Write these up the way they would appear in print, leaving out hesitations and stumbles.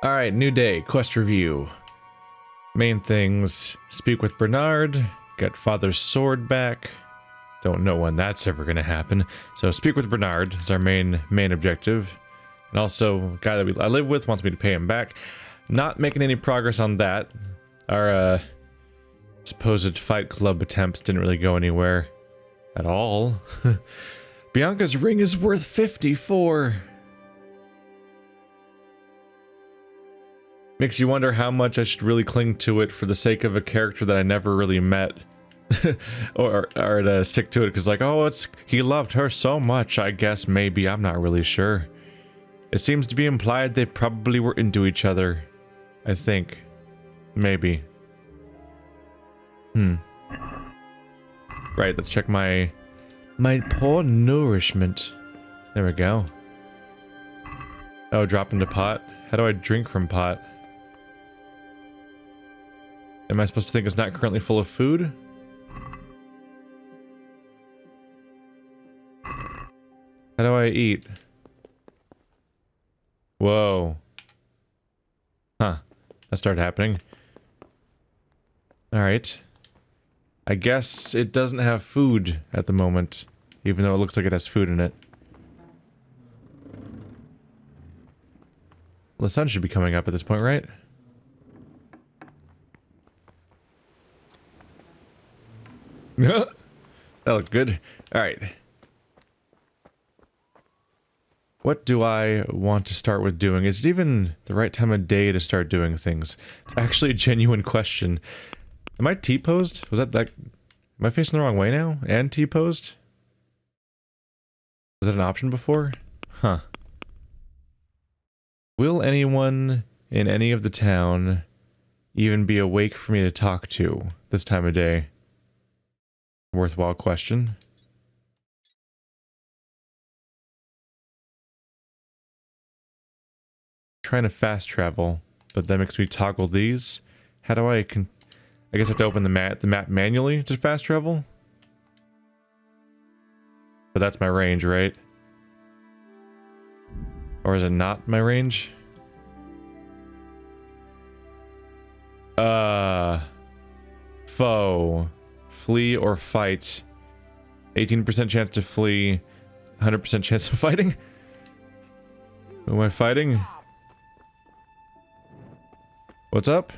Alright, new day, quest review. Main things, speak with Bernard, get father's sword back. Don't know when that's ever gonna happen. So speak with Bernard is our main objective. And also, guy that I live with wants me to pay him back. Not making any progress on that. Our supposed fight club attempts didn't really go anywhere at all. Bianca's ring is worth 54. Makes you wonder how much I should really cling to it for the sake of a character that I never really met. or to stick to it because like, oh, he loved her so much, I guess maybe, I'm not really sure. It seems to be implied they probably were into each other. I think. Maybe. Right, let's check my poor nourishment. There we go. Oh, drop into pot. How do I drink from pot? Am I supposed to think it's not currently full of food? How do I eat? Whoa. Huh. That started happening. Alright. I guess it doesn't have food at the moment, even though it looks like it has food in it. Well, the sun should be coming up at this point, right? That looked good. Alright. What do I want to start with doing? Is it even the right time of day to start doing things? It's actually a genuine question. Am I T-posed? Was that... Am I facing the wrong way now? And T-posed? Was that an option before? Huh. Will anyone in any of the town even be awake for me to talk to this time of day? Worthwhile question. Trying to fast travel, but that makes me toggle these. How do I guess I have to open the map manually to fast travel? But that's my range, right? Or is it not my range? Foe. Flee or fight. 18% chance to flee. 100% chance of fighting? Who am I fighting? What's up?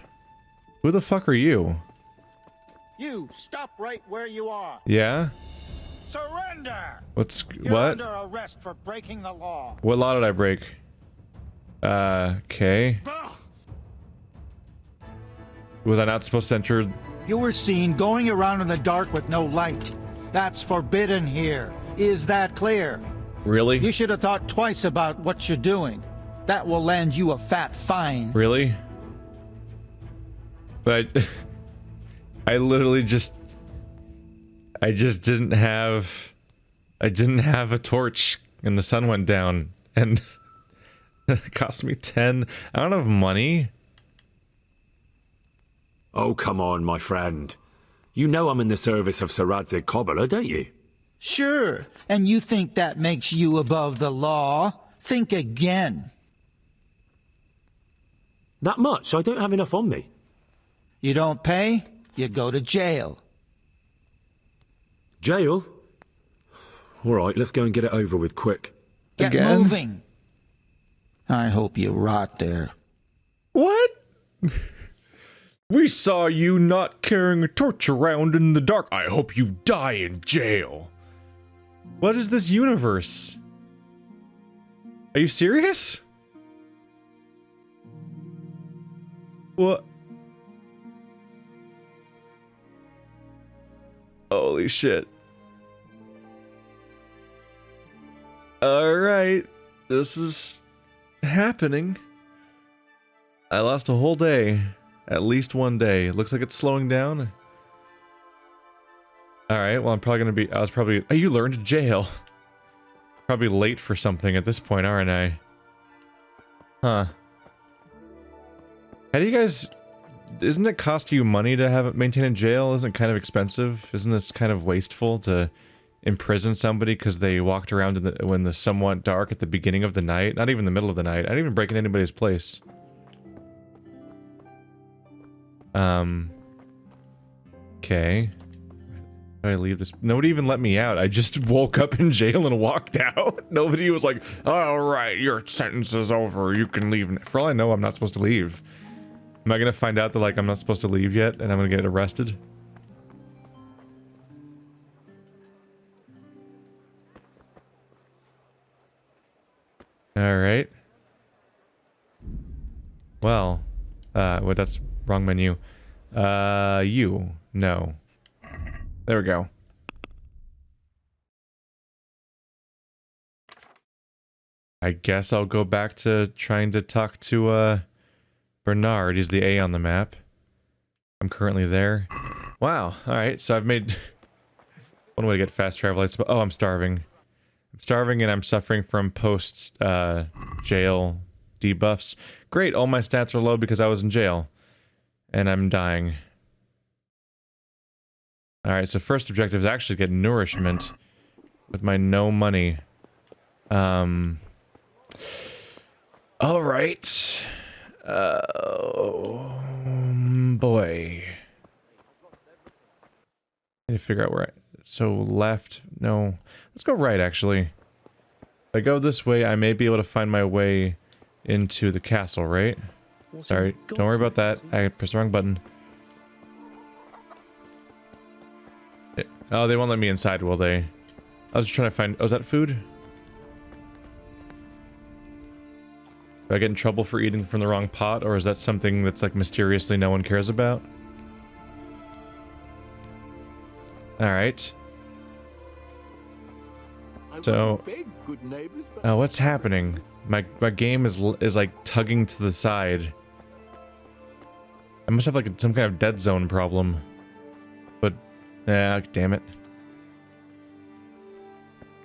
Who the fuck are you? You stop right where you are. Yeah? Surrender. You're what? Under arrest for breaking the law. What law did I break? Okay. Was I not supposed to enter? You were seen going around in the dark with no light. That's forbidden here. Is that clear? Really? You should have thought twice about what you're doing. That will land you a fat fine. Really? But I literally just... I didn't have a torch and the sun went down and it cost me 10. I don't have money. Oh, come on, my friend. You know I'm in the service of Sir Radzig Cobbler, don't you? Sure, and you think that makes you above the law? Think again. That much? I don't have enough on me. You don't pay, you go to jail. Jail? Alright, let's go and get it over with quick. Get moving. I hope you rot there. What? We saw you not carrying a torch around in the dark. I hope you die in jail. What is this universe? Are you serious? What? Holy shit. Alright. This is happening. I lost a whole day. At least one day. It looks like it's slowing down. Alright, well I'm probably gonna be... Oh, you learned to jail. Probably late for something at this point, aren't I? Huh. How do you guys... Isn't it cost you money to maintain a jail? Isn't it kind of expensive? Isn't this kind of wasteful to imprison somebody because they walked around when the somewhat dark at the beginning of the night? Not even the middle of the night. I didn't even break in anybody's place. Okay. How do I leave this? Nobody even let me out. I just woke up in jail and walked out. Nobody was like, all right, your sentence is over. You can leave. For all I know, I'm not supposed to leave. Am I gonna find out that, like, I'm not supposed to leave yet and I'm gonna get arrested? All right. Well, wait, that's wrong menu. You. No. There we go. I guess I'll go back to trying to talk to, Bernard. He's the A on the map. I'm currently there. Wow, alright, so I've made... one way to get fast travel. Oh, I'm starving. I'm starving and I'm suffering from post, jail debuffs. Great, all my stats are low because I was in jail. And I'm dying. Alright, so first objective is actually get nourishment with my no money. Alright. Oh boy. I need to figure out where so left, no. Let's go right actually. If I go this way, I may be able to find my way into the castle, right? Sorry, don't worry about that. I pressed the wrong button. Oh, they won't let me inside, will they? I was just trying to find... Oh, is that food? Do I get in trouble for eating from the wrong pot, or is that something that's, like, mysteriously no one cares about? Alright. So... Oh, what's happening? My game is like, tugging to the side. I must have, like, some kind of dead zone problem. But... yeah, damn it.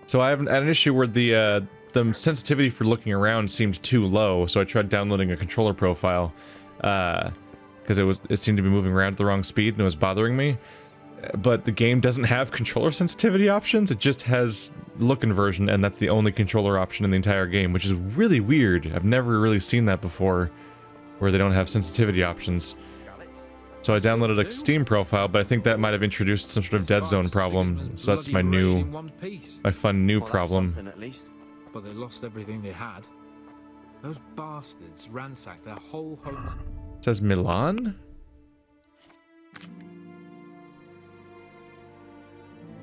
So I have an issue where the sensitivity for looking around seemed too low, so I tried downloading a controller profile, because it seemed to be moving around at the wrong speed and it was bothering me. But the game doesn't have controller sensitivity options, it just has look inversion, and that's the only controller option in the entire game, which is really weird. I've never really seen that before, where they don't have sensitivity options. So I downloaded a Steam profile, but I think that might have introduced some sort of dead zone problem. So that's my fun new problem. But they lost everything they had. Those bastards ransacked their whole home. It says Milan?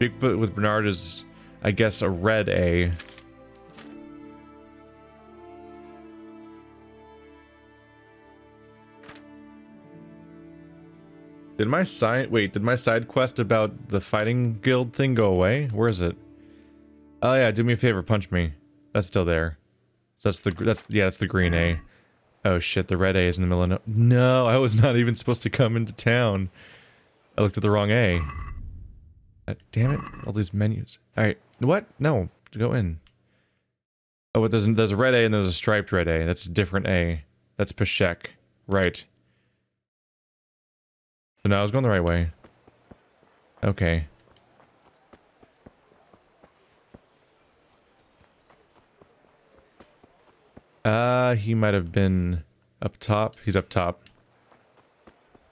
Bigfoot with Bernard is, I guess, a red A. Did my side quest about the fighting guild thing go away? Where is it? Oh yeah, do me a favor, punch me. That's still there. That's the green A. Oh shit, the red A is in the middle of no, I was not even supposed to come into town. I looked at the wrong A. Damn it, all these menus. Alright, what? No, go in. Oh, but there's a red A and there's a striped red A. That's a different A. That's Peshek. Right. So now I was going the right way. Okay. He might have been up top. He's up top.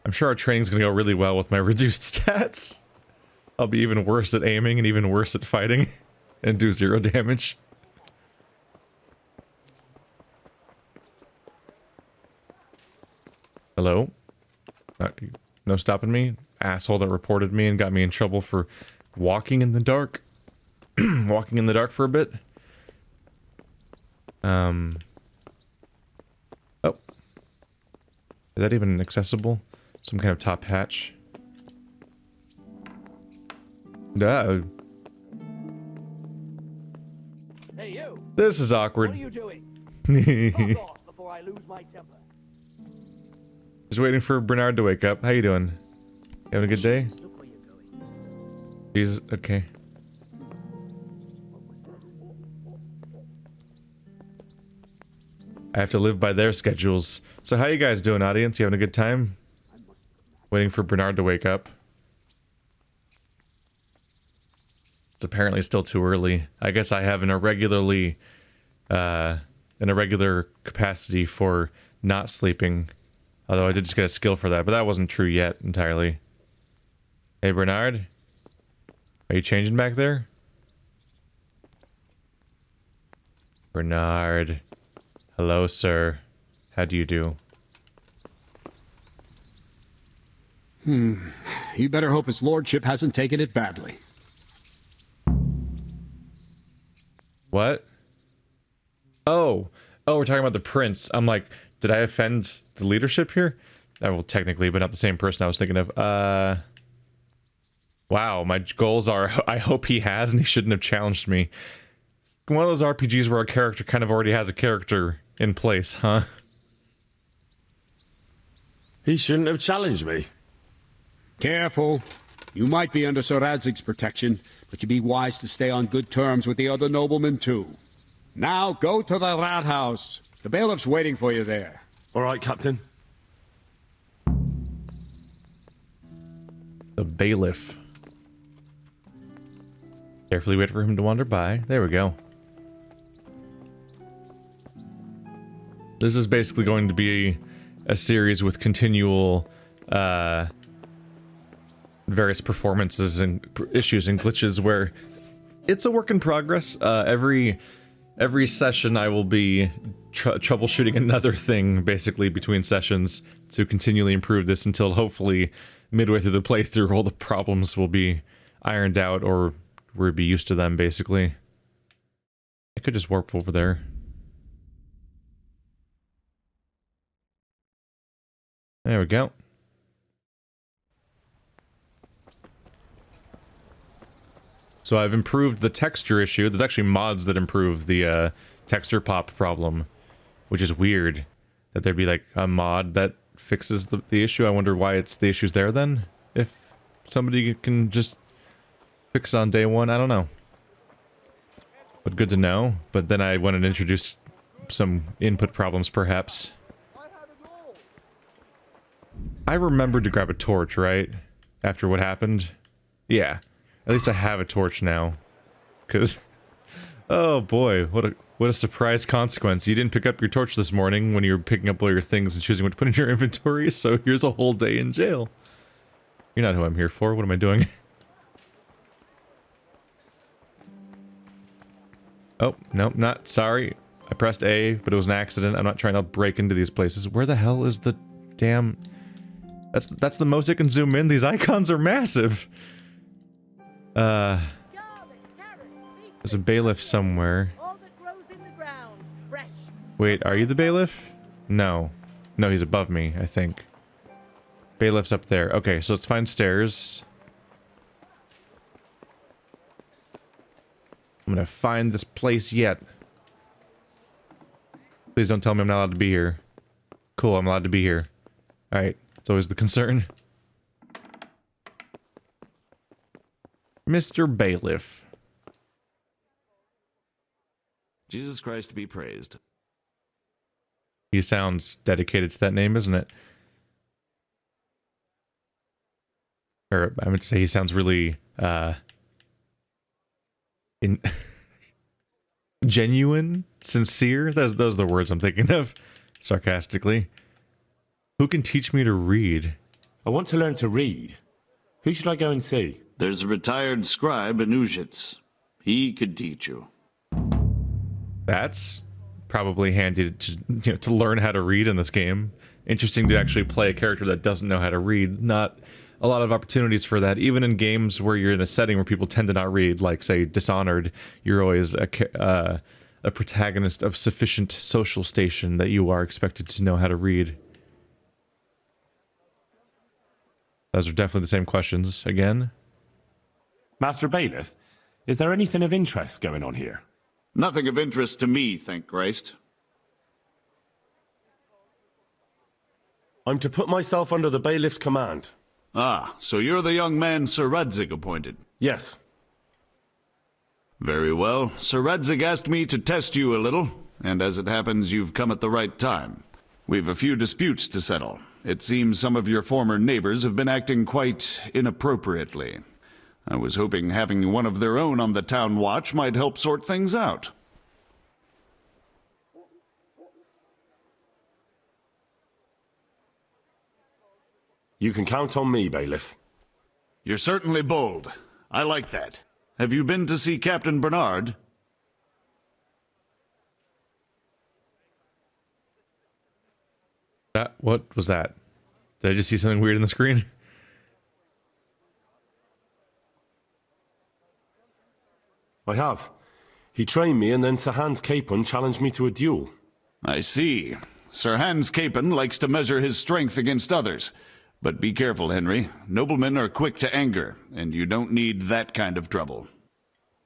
I'm sure our training's gonna go really well with my reduced stats. I'll be even worse at aiming and even worse at fighting. And do 0 damage. Hello? No stopping me? Asshole that reported me and got me in trouble for walking in the dark. Walking in the dark for a bit. Oh. Is that even accessible? Some kind of top hatch? No. Hey you! This is awkward. What are you doing? Fuck off before I lose my temper. Just waiting for Bernard to wake up. How you doing? You having a good day? Jesus, look where you're going. Jesus, okay. I have to live by their schedules. So how you guys doing, audience? You having a good time? Waiting for Bernard to wake up. It's apparently still too early. I guess I have an irregular capacity for not sleeping. Although I did just get a skill for that, but that wasn't true yet entirely. Hey, Bernard? Are you changing back there? Bernard. Hello, sir. How do you do? You better hope his lordship hasn't taken it badly. What? Oh, we're talking about the prince. I'm like, did I offend the leadership here? Well, technically, but not the same person I was thinking of. Wow, my goals are, I hope he has, and he shouldn't have challenged me. One of those RPGs where a character kind of already has a character in place, huh? He shouldn't have challenged me. Careful. You might be under Sir Radzig's protection, but you'd be wise to stay on good terms with the other noblemen, too. Now, go to the rat house. The bailiff's waiting for you there. All right, Captain. The bailiff. Carefully wait for him to wander by. There we go. This is basically going to be a series with continual, various performances and issues and glitches where it's a work in progress. Every session I will be troubleshooting another thing, basically, between sessions to continually improve this until hopefully midway through the playthrough all the problems will be ironed out or we'll be used to them, basically. I could just warp over there. There we go. So I've improved the texture issue. There's actually mods that improve the texture pop problem, which is weird that there'd be like a mod that fixes the issue. I wonder why the issue's there then, if somebody can just fix it on day one. I don't know, but good to know. But then I went and introduced some input problems, perhaps. I remembered to grab a torch, right? After what happened? Yeah. At least I have a torch now. Because... oh boy, what a surprise consequence. You didn't pick up your torch this morning when you were picking up all your things and choosing what to put in your inventory, so here's a whole day in jail. You're not who I'm here for. What am I doing? Oh, no, not. Sorry. I pressed A, but it was an accident. I'm not trying to break into these places. Where the hell is the damn... That's the most I can zoom in. These icons are massive. There's a bailiff somewhere. Wait, are you the bailiff? No. No, he's above me, I think. Bailiff's up there. Okay, so let's find stairs. I'm gonna find this place yet. Please don't tell me I'm not allowed to be here. Cool, I'm allowed to be here. Alright, it's always the concern. Mr. Bailiff. Jesus Christ be praised. He sounds dedicated to that name, isn't it? Or I would say he sounds really genuine, sincere. Those are the words I'm thinking of, sarcastically. Who can teach me to read? I want to learn to read. Who should I go and see? There's a retired scribe in Ujits. He could teach you. That's probably handy to learn how to read in this game. Interesting to actually play a character that doesn't know how to read. Not a lot of opportunities for that. Even in games where you're in a setting where people tend to not read, like, say, Dishonored, you're always a protagonist of sufficient social station that you are expected to know how to read. Those are definitely the same questions, again. Master Bailiff, is there anything of interest going on here? Nothing of interest to me, thank Christ. I'm to put myself under the bailiff's command. Ah, so you're the young man Sir Radzig appointed. Yes. Very well. Sir Radzig asked me to test you a little, and as it happens, you've come at the right time. We've a few disputes to settle. It seems some of your former neighbors have been acting quite inappropriately. I was hoping having one of their own on the town watch might help sort things out. You can count on me, bailiff. You're certainly bold. I like that. Have you been to see Captain Bernard? What was that? Did I just see something weird on the screen? I have. He trained me and then Sir Hans Capon challenged me to a duel. I see. Sir Hans Capon likes to measure his strength against others. But be careful, Henry. Noblemen are quick to anger, and you don't need that kind of trouble.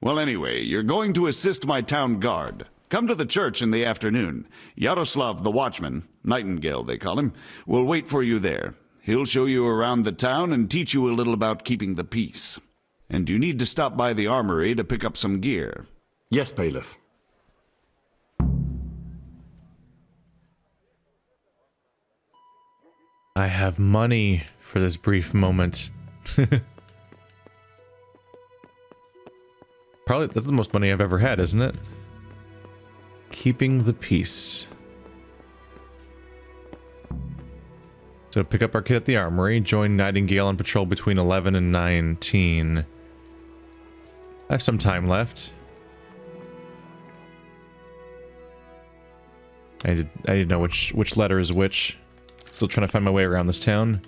Well, anyway, you're going to assist my town guard. Come to the church in the afternoon. Yaroslav the watchman, Nightingale they call him, will wait for you there. He'll show you around the town and teach you a little about keeping the peace. And you need to stop by the armory to pick up some gear. Yes, bailiff. I have money for this brief moment. Probably that's the most money I've ever had, isn't it? Keeping the peace. So pick up our kit at the armory, join Nightingale on patrol between 11 and 19. I have some time left. I didn't know which letter is which. Still trying to find my way around this town.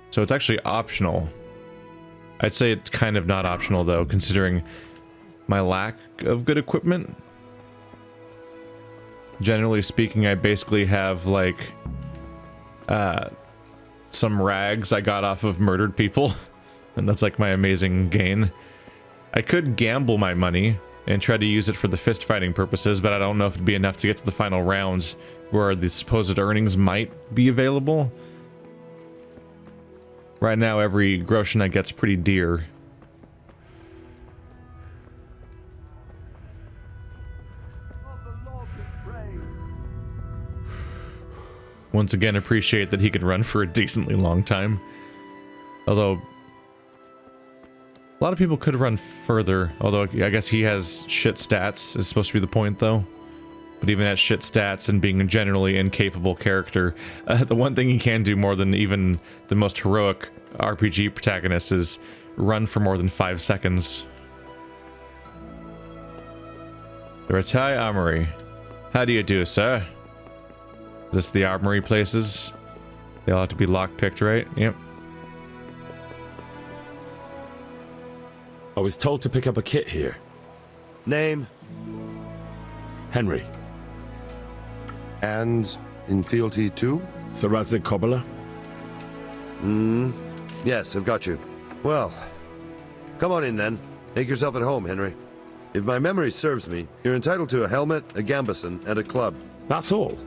So it's actually optional. I'd say it's kind of not optional though, considering my lack of good equipment. Generally speaking, I basically have like some rags I got off of murdered people, and that's like my amazing gain. I could gamble my money and try to use it for the fist fighting purposes, but I don't know if it'd be enough to get to the final rounds where the supposed earnings might be available. Right now, every groschen I get's pretty dear. Once again, appreciate that he can run for a decently long time. Although a lot of people could run further, although I guess he has shit stats, is supposed to be the point though. But even at shit stats and being a generally incapable character, the one thing he can do more than even the most heroic RPG protagonist is run for more than 5 seconds. The Ratai Armory. How do you do, sir? Is this the armory places? They all have to be lockpicked, right? Yep. I was told to pick up a kit here. Name? Henry. And in fealty too? Sir Radzig Kobyla? Yes, I've got you. Well, come on in then. Make yourself at home, Henry. If my memory serves me, you're entitled to a helmet, a gambeson, and a club. That's all.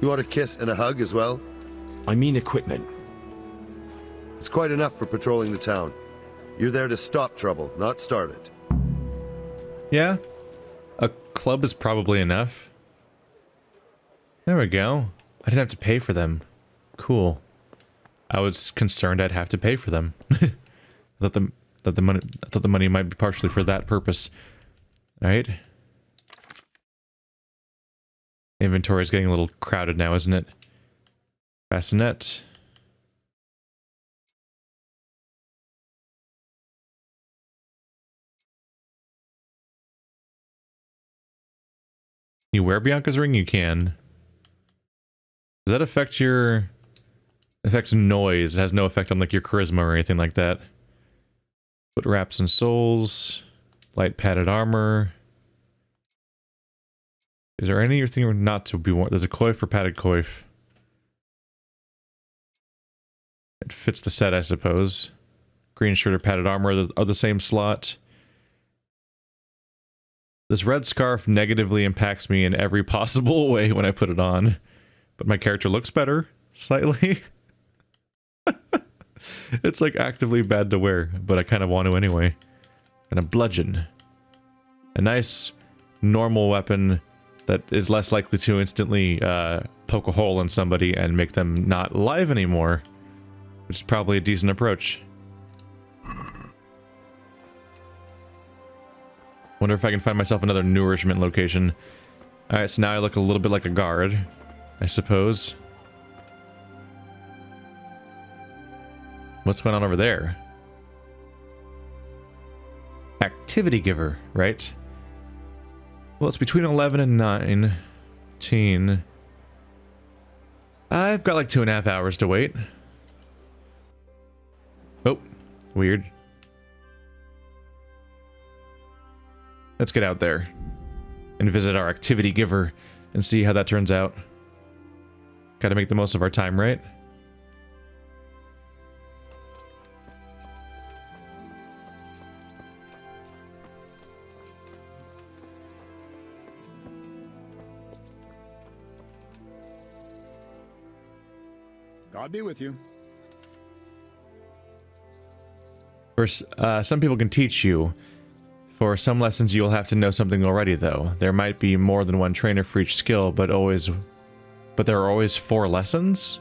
You want a kiss and a hug as well? I mean equipment. It's quite enough for patrolling the town. You're there to stop trouble, not start it. Yeah. A club is probably enough. There we go. I didn't have to pay for them. Cool. I was concerned I'd have to pay for them. I thought the money might be partially for that purpose. Alright. Inventory is getting a little crowded now, isn't it? Bassinet. You wear Bianca's ring? You can. Does that affect your... affects noise? It has no effect on like your charisma or anything like that. Foot wraps and soles. Light padded armor. Is there anything not to be worn? There's a coif for padded coif. It fits the set, I suppose. Green shirt or padded armor are the same slot. This red scarf negatively impacts me in every possible way when I put it on. But my character looks better, slightly. It's like actively bad to wear, but I kind of want to anyway. And a bludgeon. A nice, normal weapon that is less likely to instantly poke a hole in somebody and make them not alive anymore. Which is probably a decent approach. Wonder if I can find myself another nourishment location. Alright, so now I look a little bit like a guard, I suppose. What's going on over there? Activity giver, right? Well, it's between 11 and 19. I've got like 2.5 hours to wait. Oh, weird. Let's get out there and visit our activity giver and see how that turns out. Gotta make the most of our time, right? God be with you. First, some people can teach you. For some lessons, you'll have to know something already, though. There might be more than one trainer for each skill, but there are always 4 lessons?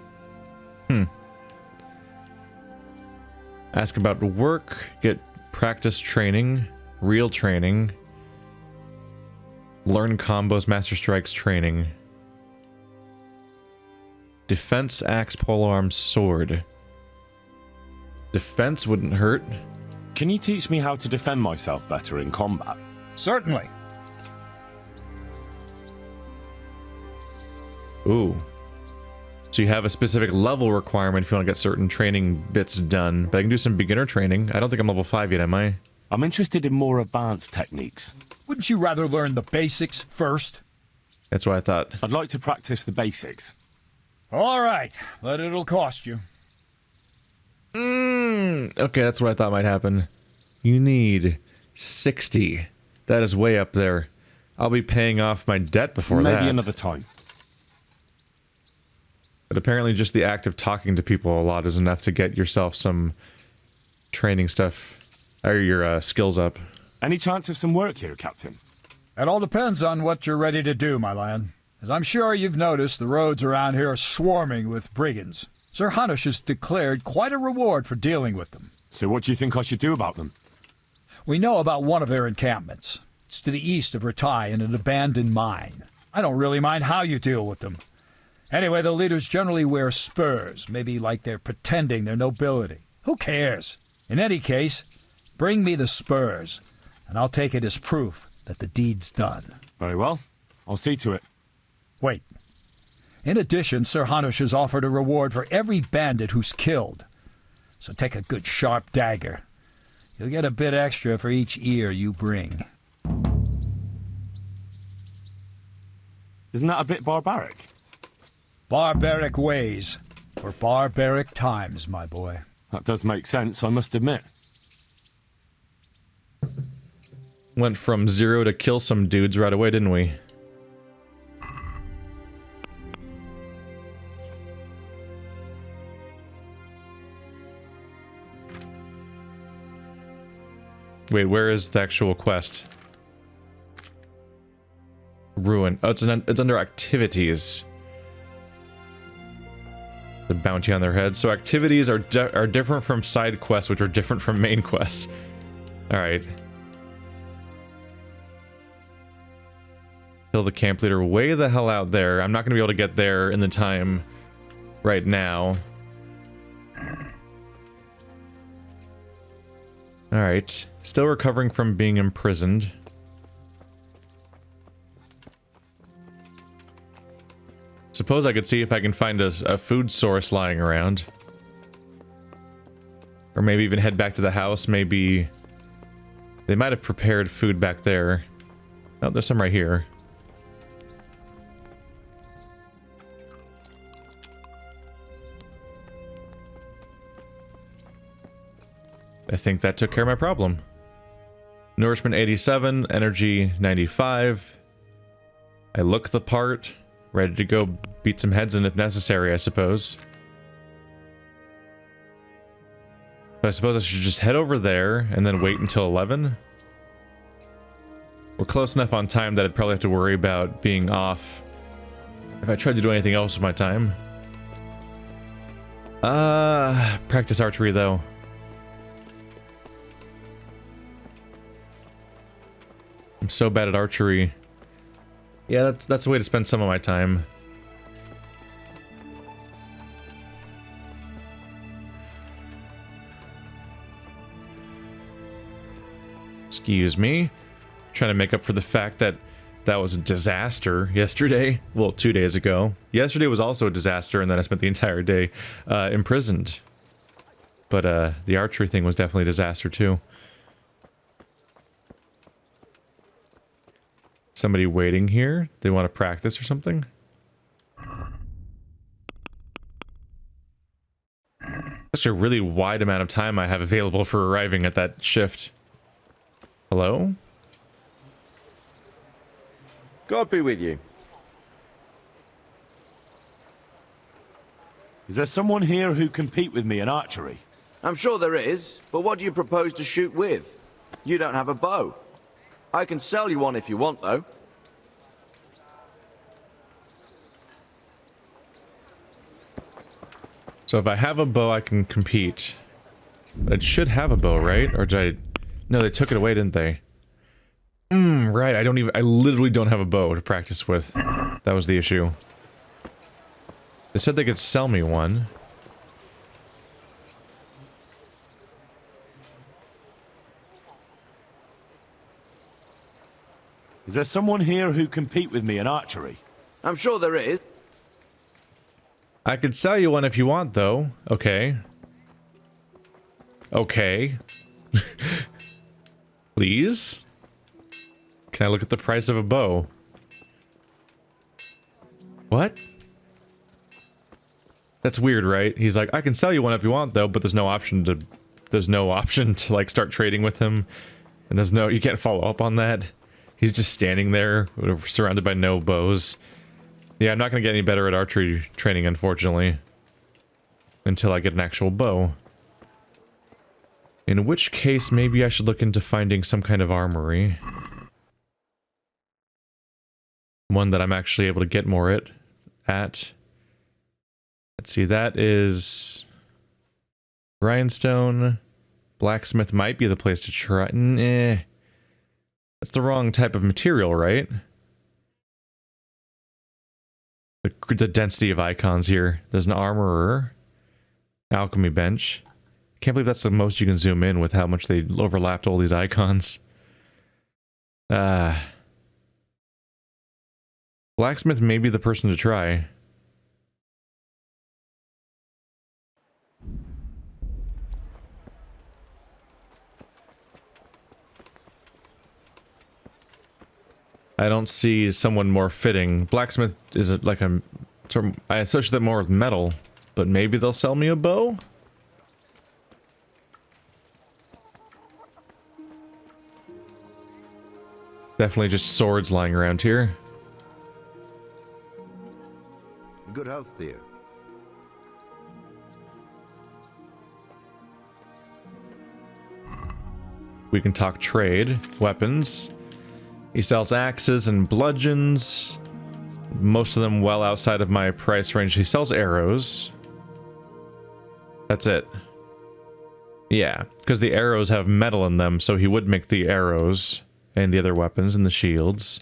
Ask about work, get practice training, real training, learn combos, master strikes training. Defense, axe, polearm, sword. Defense wouldn't hurt. Can you teach me how to defend myself better in combat? Certainly. Ooh. So you have a specific level requirement if you want to get certain training bits done. But I can do some beginner training. I don't think I'm level 5 yet, am I? I'm interested in more advanced techniques. Wouldn't you rather learn the basics first? That's what I thought. I'd like to practice the basics. All right, but it'll cost you. Okay, that's what I thought might happen. You need 60. That is way up there. I'll be paying off my debt before that. Maybe another time. But apparently just the act of talking to people a lot is enough to get yourself some training stuff, or your skills up. Any chance of some work here, Captain? It all depends on what you're ready to do, my lad. As I'm sure you've noticed, the roads around here are swarming with brigands. Sir Hanush has declared quite a reward for dealing with them. So what do you think I should do about them? We know about one of their encampments. It's to the east of Ratai in an abandoned mine. I don't really mind how you deal with them. Anyway, the leaders generally wear spurs, maybe like they're pretending they're nobility. Who cares? In any case, bring me the spurs, and I'll take it as proof that the deed's done. Very well. I'll see to it. Wait. In addition, Sir Hanush has offered a reward for every bandit who's killed. So take a good sharp dagger. You'll get a bit extra for each ear you bring. Isn't that a bit barbaric? Barbaric ways for barbaric times, my boy. That does make sense, I must admit. Went from 0 to kill some dudes right away, didn't we? Wait, where is the actual quest? Ruin. Oh, it's under activities. The bounty on their head. So activities are different from side quests, which are different from main quests. Alright. Kill the camp leader way the hell out there. I'm not going to be able to get there in the time right now. Alright. Still recovering from being imprisoned. Suppose I could see if I can find a food source lying around. Or maybe even head back to the house. Maybe they might have prepared food back there. Oh, there's some right here. I think that took care of my problem. Nourishment 87, energy 95. I look the part, ready to go beat some heads in if necessary, I suppose. But I suppose I should just head over there and then wait until 11. We're close enough on time that I'd probably have to worry about being off if I tried to do anything else with my time. Practice archery though. I'm so bad at archery. Yeah, that's a way to spend some of my time. Excuse me. Trying to make up for the fact that that was a disaster yesterday. Well, 2 days ago. Yesterday was also a disaster, and then I spent the entire day imprisoned. But the archery thing was definitely a disaster too. Somebody waiting here? They want to practice or something? Such a really wide amount of time I have available for arriving at that shift. Hello? God be with you. Is there someone here who compete with me in archery? I'm sure there is, but what do you propose to shoot with? You don't have a bow. I can sell you one if you want, though. So if I have a bow, I can compete. It should have a bow, right? Or did I... No, they took it away, didn't they? Right, I literally don't have a bow to practice with. That was the issue. They said they could sell me one. Is there someone here who compete with me in archery? I'm sure there is. I could sell you one if you want, though. Okay. Okay. Please? Can I look at the price of a bow? What? That's weird, right? He's like, I can sell you one if you want, though, but there's no option to, like, start trading with him. And you can't follow up on that. He's just standing there, surrounded by no bows. Yeah, I'm not gonna get any better at archery training, unfortunately. Until I get an actual bow. In which case, maybe I should look into finding some kind of armory. One that I'm actually able to get more at. Let's see, that is... Rhinestone. Blacksmith might be the place to try. Nah. That's the wrong type of material, right? The density of icons here. There's an armorer. Alchemy bench. Can't believe that's the most you can zoom in with how much they overlapped all these icons. Blacksmith may be the person to try. I don't see someone more fitting. Blacksmith is like a... I associate that more with metal, but maybe they'll sell me a bow? Definitely just swords lying around here. Good health to you. We can talk trade. Weapons. He sells axes and bludgeons. Most of them well outside of my price range. He sells arrows. That's it. Yeah, because the arrows have metal in them, so he would make the arrows and the other weapons and the shields.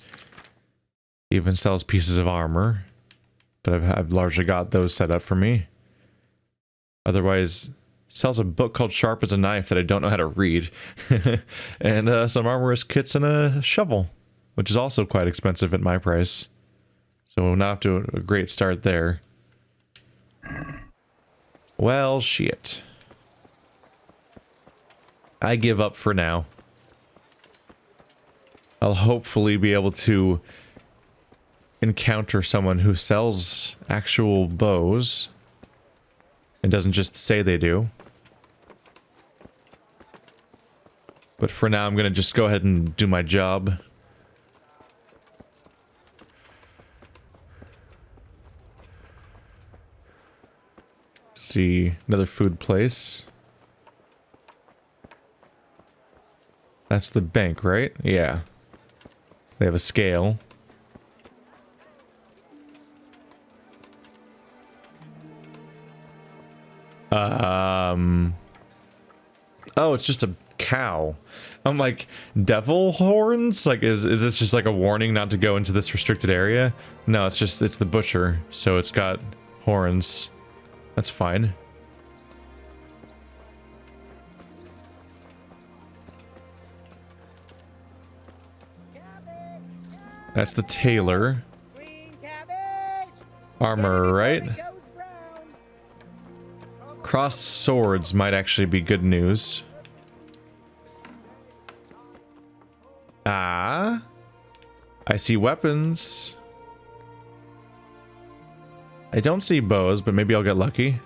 He even sells pieces of armor. But I've largely got those set up for me. Otherwise, sells a book called Sharp as a Knife that I don't know how to read. And some armorous kits and a shovel, which is also quite expensive at my price. So not to a great start there. Well, shit. I give up for now. I'll hopefully be able to encounter someone who sells actual bows and doesn't just say they do. But for now, I'm gonna just go ahead and do my job. Let's see, another food place. That's the bank, right? Yeah. They have a scale. Oh, it's just a cow. I'm like, devil horns? Like, is this just like a warning not to go into this restricted area? No, it's the butcher, so it's got horns. That's fine. That's the tailor. Armor, right? Crossed swords might actually be good news. Ah, I see weapons. I don't see bows, but maybe I'll get lucky.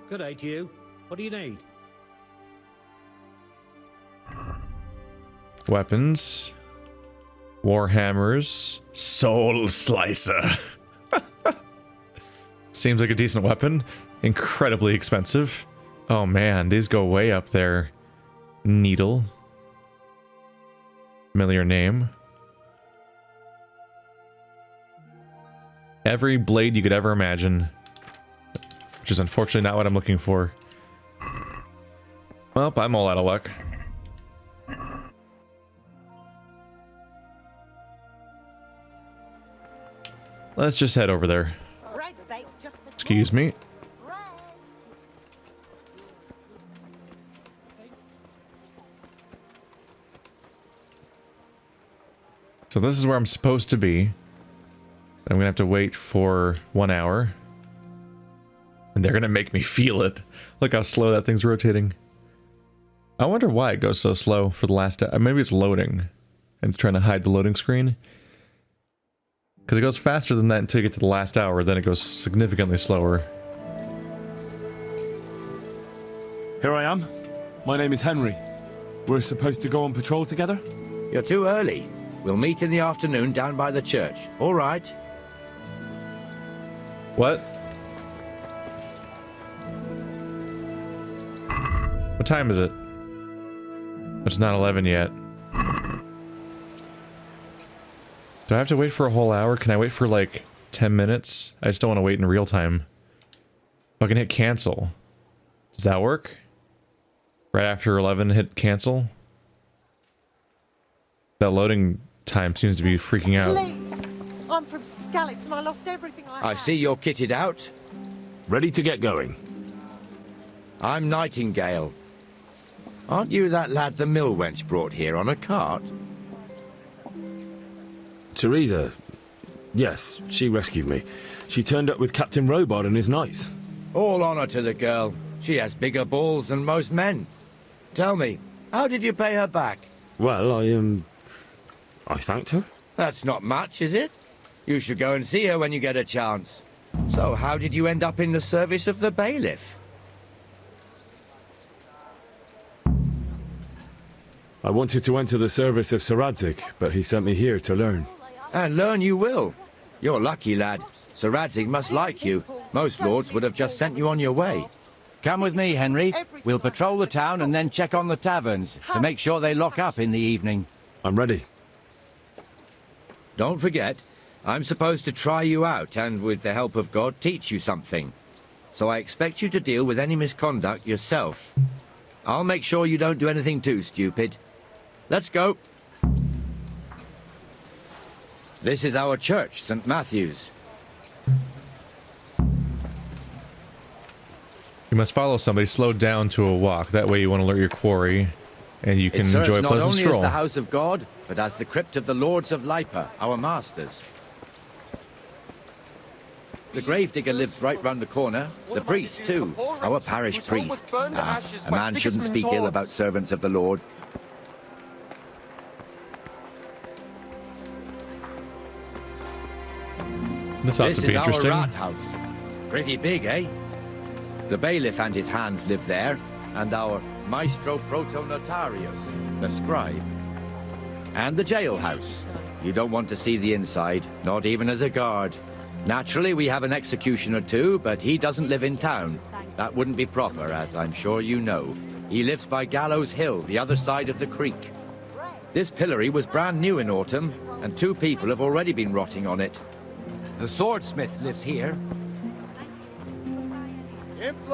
Good day to you. What do you need? Weapons. Warhammers. Soul Slicer. Seems like a decent weapon. Incredibly expensive. Oh man, these go way up there. Needle. Familiar name. Every blade you could ever imagine. Which is unfortunately not what I'm looking for. Well, I'm all out of luck. Let's just head over there. Excuse me. So this is where I'm supposed to be. I'm gonna have to wait for 1 hour. And they're gonna make me feel it. Look how slow that thing's rotating. I wonder why it goes so slow for the last... maybe it's loading. And it's trying to hide the loading screen. Because it goes faster than that until you get to the last hour, then it goes significantly slower. Here I am. My name is Henry. We're supposed to go on patrol together? You're too early. We'll meet in the afternoon down by the church. All right. What? What time is it? It's not 11 yet. Do I have to wait for a whole hour? Can I wait for like 10 minutes? I just don't want to wait in real time. If I can hit cancel. Does that work? Right after 11, hit cancel? That loading time seems to be freaking out. Please! I'm from Skalitz and I lost everything I had. I see you're kitted out. Ready to get going. I'm Nightingale. Aren't you that lad the mill wench brought here on a cart? Teresa. Yes, she rescued me. She turned up with Captain Robard and his knights. All honor to the girl. She has bigger balls than most men. Tell me, how did you pay her back? Well, I thanked her. That's not much, is it? You should go and see her when you get a chance. So, how did you end up in the service of the bailiff? I wanted to enter the service of Sir Radzig, but he sent me here to learn. And learn you will. You're lucky, lad. Sir Radzig must like you. Most lords would have just sent you on your way. Come with me, Henry. We'll patrol the town and then check on the taverns to make sure they lock up in the evening. I'm ready. Don't forget, I'm supposed to try you out and, with the help of God, teach you something. So I expect you to deal with any misconduct yourself. I'll make sure you don't do anything too stupid. Let's go. This is our church, St. Matthew's. You must follow somebody slowed down to a walk. That way you won't alert your quarry, and you can enjoy a pleasant not only stroll. as the house of God, but as the crypt of the Lords of Lipa, our masters. The gravedigger lives right round the corner. The priest, too. Our parish priest. A man shouldn't speak ill about servants of the Lord. This ought to be interesting. Our rat house. Pretty big, eh? The bailiff and his hands live there, and our maestro protonotarius, the scribe. And the jailhouse. You don't want to see the inside, not even as a guard. Naturally, we have an executioner too, but he doesn't live in town. That wouldn't be proper, as I'm sure you know. He lives by Gallows Hill, the other side of the creek. This pillory was brand new in autumn, and 2 people have already been rotting on it. The swordsmith lives here.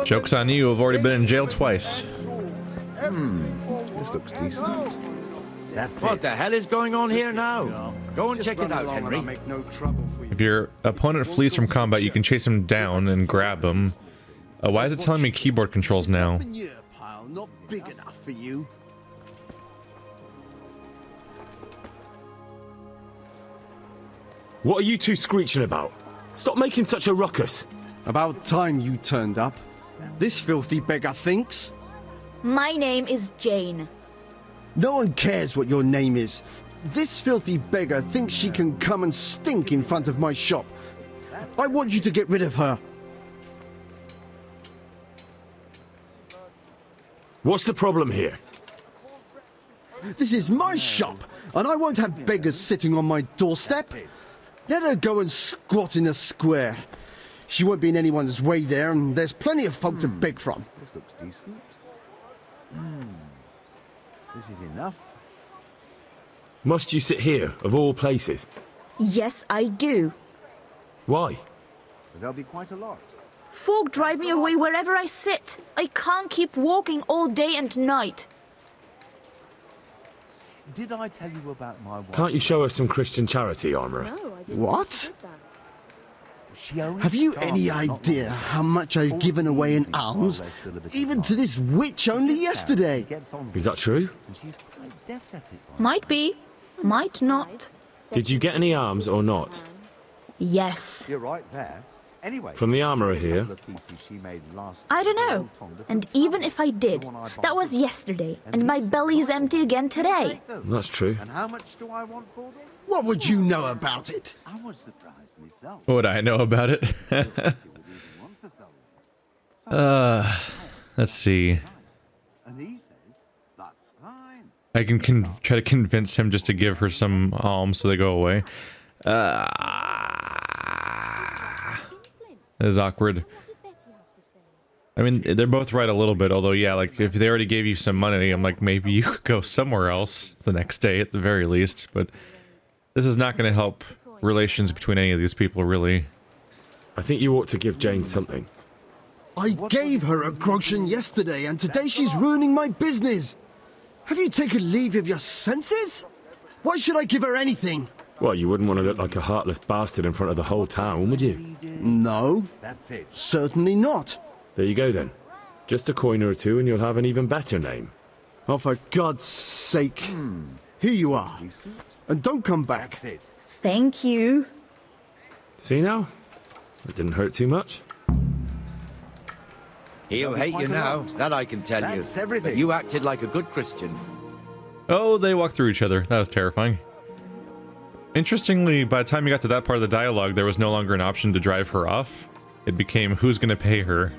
Joke's on you, I've already been in jail twice. This looks decent. What the hell is going on here now? Go and check it out, Henry. If your opponent flees from combat, you can chase him down and grab him. Why is it telling me keyboard controls now? Not big enough for you. What are you two screeching about? Stop making such a ruckus. About time you turned up. This filthy beggar thinks. My name is Jane. No one cares what your name is. This filthy beggar thinks she can come and stink in front of my shop. I want you to get rid of her. What's the problem here? This is my shop, and I won't have beggars sitting on my doorstep. Let her go and squat in the square. She won't be in anyone's way there, and there's plenty of folk to beg from. This looks decent. This is enough. Must you sit here, of all places? Yes, I do. Why? There'll be quite a lot. Folk drive me away wherever I sit. I can't keep walking all day and night. Did I tell you about my wife? Can't you show us some Christian charity, Armourer? No, I didn't. What? Have you any idea how much I've given away in alms? Even to this witch only yesterday. Is that true? Might be, might not. Did you get any alms or not? Yes. You're right there. Anyway, From the armourer here? I don't know. And even if I did, that was yesterday, and my belly's empty again today. That's true. And how much do I want for them? What would you know about it? I was surprised myself. What would I know about it? Let's see. And he says, that's fine. I can try to convince him just to give her some alms so they go away. That is awkward. I mean, they're both right a little bit, although, yeah, like, if they already gave you some money, I'm like, maybe you could go somewhere else the next day, at the very least, but this is not going to help relations between any of these people, really. I think you ought to give Jane something. I gave her a groschen yesterday, and today she's ruining my business. Have you taken leave of your senses? Why should I give her anything? Well, you wouldn't want to look like a heartless bastard in front of the whole town, would you? No, that's it. Certainly not. There you go, then. Just a coin or two and you'll have an even better name. Oh, for God's sake. Here you are. And don't come back. Thank you. See now? It didn't hurt too much. He'll hate you now, that I can tell you. That's everything. But you acted like a good Christian. Oh, they walked through each other. That was terrifying. Interestingly, by the time you got to that part of the dialogue, there was no longer an option to drive her off. It became, who's going to pay her?